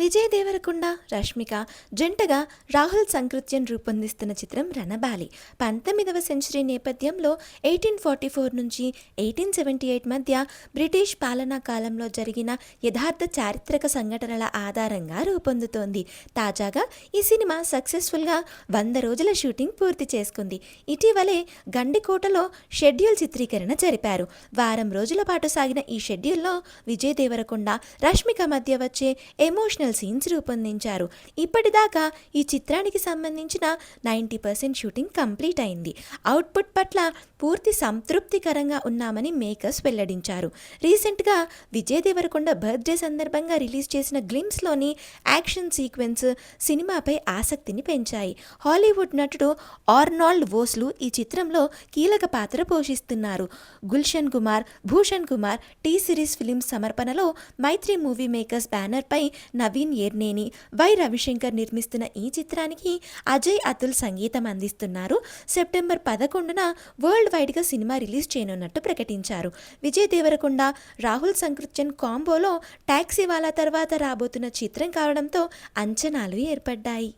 విజయ్ దేవరకొండ, రష్మిక జంటగా రాహుల్ సంకృత్యన్ రూపొందిస్తున్న చిత్రం రణబాలి 19వ సెంచరీ నేపథ్యంలో 1844 నుంచి 1878 మధ్య బ్రిటిష్ పాలనా కాలంలో జరిగిన యథార్థ చారిత్రక సంఘటనల ఆధారంగా రూపొందుతోంది. తాజాగా ఈ సినిమా సక్సెస్ఫుల్గా 100 రోజుల షూటింగ్ పూర్తి చేసుకుంది. ఇటీవలే గండికోటలో షెడ్యూల్ చిత్రీకరణ జరిపారు. వారం రోజుల పాటు సాగిన ఈ షెడ్యూల్లో విజయ్ దేవరకొండ, రష్మిక మధ్య వచ్చే ఎమోషనల్ సీన్స్ రూపొందించారు. ఇప్పటిదాకా ఈ చిత్రానికి సంబంధించిన 90% షూటింగ్ కంప్లీట్ అయింది. అవుట్పుట్ పట్ల పూర్తి సంతృప్తికరంగా ఉన్నామని మేకర్స్ వెల్లడించారు. రీసెంట్గా విజయ్ దేవరకొండ బర్త్డే సందర్భంగా రిలీజ్ చేసిన గ్లిమ్స్లోని యాక్షన్ సీక్వెన్స్ సినిమాపై ఆసక్తిని పెంచాయి. హాలీవుడ్ నటుడు ఆర్నాల్డ్ వోస్లు ఈ చిత్రంలో కీలక పాత్ర పోషిస్తున్నారు. Gulshan Kumar, Bhushan Kumar T series films సమర్పణలో మైత్రి మూవీ మేకర్స్ బ్యానర్పై నవీన్ ఎర్నేని, వై రవిశంకర్ నిర్మిస్తున్న ఈ చిత్రానికి అజయ్ అతుల్ సంగీతం అందిస్తున్నారు. సెప్టెంబర్ 11న వరల్డ్ వైడ్గా సినిమా రిలీజ్ చేయనున్నట్టు ప్రకటించారు. విజయ్ దేవరకొండ, రాహుల్ సంకృత్యన్ కాంబోలో టాక్సీ వాలా తర్వాత రాబోతున్న చిత్రం కావడంతో అంచనాలు ఏర్పడ్డాయి.